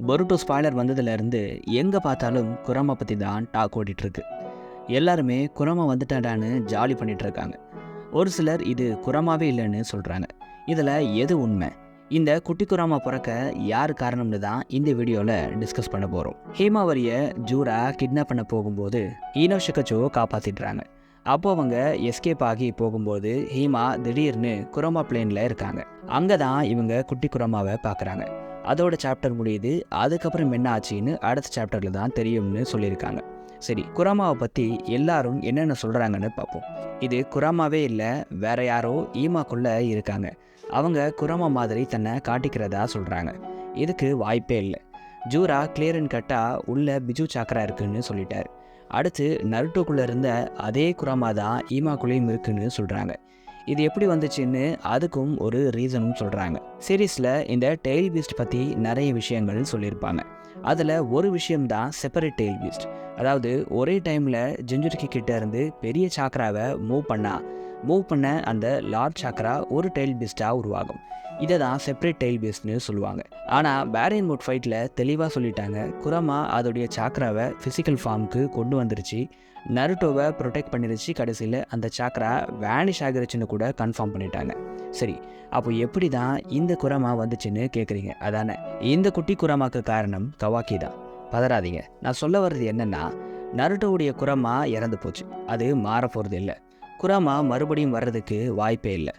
பொருட்டோ spoiler வந்ததுலேருந்து எங்கே பார்த்தாலும் குரமா பற்றி தான் டாக் ஓடிட்டுருக்கு. எல்லாருமே குரமா வந்துட்டாடான்னு ஜாலி பண்ணிட்டு இருக்காங்க. ஒரு சிலர் இது குரமாவே இல்லைன்னு சொல்கிறாங்க. இதில் எது உண்மை? இந்த குட்டி குராமா பிறக்க யார் காரணம்னு தான் இந்த வீடியோவில் டிஸ்கஸ் பண்ண போகிறோம். ஹேமாவரியை ஜூரா கிட்னாப் பண்ண போகும்போது ஈனோஷிகச்சோ காப்பாற்றிடுறாங்க. அப்போ அவங்க எஸ்கேப் ஆகி போகும்போது ஹீமா திடீர்னு குரமா பிளேனில் இருக்காங்க. அங்கே தான் இவங்க குட்டி குரமாவை பார்க்குறாங்க. அதோட சாப்டர் முடியுது. அதுக்கப்புறம் என்ன ஆச்சுன்னு அடுத்த சாப்டரில் தான் தெரியும்னு சொல்லியிருக்காங்க. சரி, குராமாவை பற்றி எல்லாரும் என்னென்ன சொல்கிறாங்கன்னு பார்ப்போம். இது குராமாவே இல்லை, வேற யாரோ ஈமாக்குள்ளே இருக்காங்க. அவங்க குராமா மாதிரி தன்னை காட்டிக்கிறதா சொல்கிறாங்க. இதுக்கு வாய்ப்பே இல்லை. ஜூரா கிளியர் அண்ட் கட்டாக உள்ள பிஜு சாக்கரா இருக்குன்னு சொல்லிட்டார். அடுத்து நருட்டோக்குள்ளே இருந்த அதே குராமா தான் ஈமாக்குள்ளேயும் இருக்குன்னு சொல்கிறாங்க. இது எப்படி வந்துச்சுன்னு அதுக்கும் ஒரு ரீசனும் சொல்கிறாங்க. சீரீஸில் இந்த டெய்ல் பீஸ்ட் பற்றி நிறைய விஷயங்கள் சொல்லியிருப்பாங்க. அதில் ஒரு விஷயம்தான் செப்பரேட் டெய்ல் பீஸ்ட். அதாவது ஒரே டைமில் ஜிஞ்சுரிக்கி கிட்ட இருந்து பெரிய சாக்கராவை மூவ் பண்ண அந்த லார்ஜ் சாக்கரா ஒரு டெய்ல் பீஸ்டாக உருவாகும். இதை தான் செப்பரேட் டெய்ல் பீஸ்ட்னு சொல்லுவாங்க. ஆனால் பேரியன் மோட் ஃபைட்டில் தெளிவாக சொல்லிட்டாங்க, குரமா அதோடைய சாக்கராவை ஃபிசிக்கல் ஃபார்முக்கு கொண்டு வந்துருச்சு, நருட்டோவை ப்ரொடெக்ட் பண்ணிருச்சு, கடைசியில் அந்த சாக்கரா வேனிஷ் ஆகிருச்சுன்னு கூட கன்ஃபார்ம் பண்ணிட்டாங்க. சரி, அப்போ எப்படி தான் இந்த குரமா வந்துச்சுன்னு கேட்குறீங்க, அதானே? இந்த குட்டி குரமாக்கு காரணம் கவாக்கி தான். பதறாதீங்க, நான் சொல்ல வர்றது என்னென்னா, நருட்டோவுடைய குரமா இறந்து போச்சு, அது மாற போகிறது இல்லை. குரமா மறுபடியும் வர்றதுக்கு வாய்ப்பே இல்லை.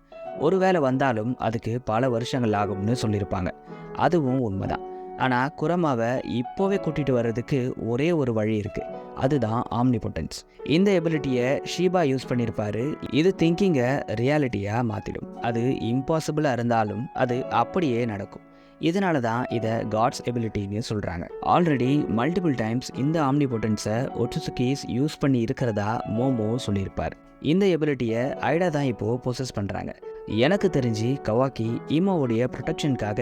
ஒருவேளை வந்தாலும் அதுக்கு பல வருஷங்கள் ஆகும்னு சொல்லியிருப்பாங்க. அதுவும் உண்மைதான். ஆனால் குரமாவை இப்போவே கூட்டிகிட்டு வர்றதுக்கு ஒரே ஒரு வழி இருக்குது, அதுதான் ஆம்னிபொட்டன்ஸ். இந்த எபிலிட்டியை ஷீபா யூஸ் பண்ணியிருப்பாரு. இது திங்கிங்கை ரியாலிட்டியாக மாற்றிடும். அது இம்பாசிபிளாக இருந்தாலும் அது அப்படியே நடக்கும். இதனால தான் இதை காட்ஸ் எபிலிட்டின்னு சொல்கிறாங்க. ஆல்ரெடி மல்டிபிள் டைம்ஸ் இந்த ஆம்னிபொட்டன்ஸை ஒட்சுசுகிஸ் யூஸ் பண்ணி இருக்கிறதா மோமோ சொல்லியிருப்பார். இந்த எபிலிட்டியை ஐடா தான் இப்போது பொசஸ் பண்ணுறாங்க. எனக்கு தெரிஞ்சு கவாக்கி ஈமாவுடைய ப்ரொடெக்ஷனுக்காக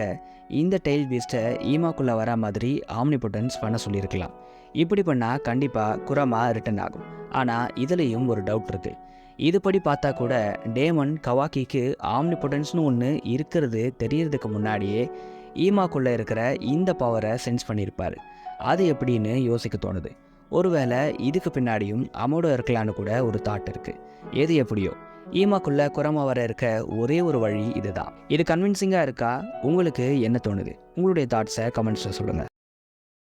இந்த டெய்ல் பீஸ்ட்டை ஈமாக்குள்ளே வர மாதிரி ஆம்னிபொட்டன்ஸ் பண்ண சொல்லியிருக்கலாம். இப்படி பண்ணால் கண்டிப்பாக குரமா ரிட்டர்ன் ஆகும். ஆனால் இதுலேயும் ஒரு டவுட் இருக்குது. இதுபடி பார்த்தா கூட டேமன் கவாக்கிக்கு ஆம்னிபொட்டன்ஸ்னு ஒன்று இருக்கிறது தெரியறதுக்கு முன்னாடியே ஈமாக்குள்ளே இருக்கிற இந்த பவரை சென்ஸ் பண்ணியிருப்பார். அது எப்படின்னு யோசிக்க தோணுது. ஒருவேளை இதுக்கு பின்னாடியும் அமோடோ இருக்கலான்னு கூட ஒரு தாட் இருக்குது. எது எப்படியோ ஈமாக்குள்ளே குரமா வர இருக்க ஒரே ஒரு வழி இதுதான். இது கன்வின்சிங்காக இருக்கா? உங்களுக்கு என்ன தோணுது? உங்களுடைய தாட்ஸை கமெண்ட்ஸில் சொல்லுங்கள்.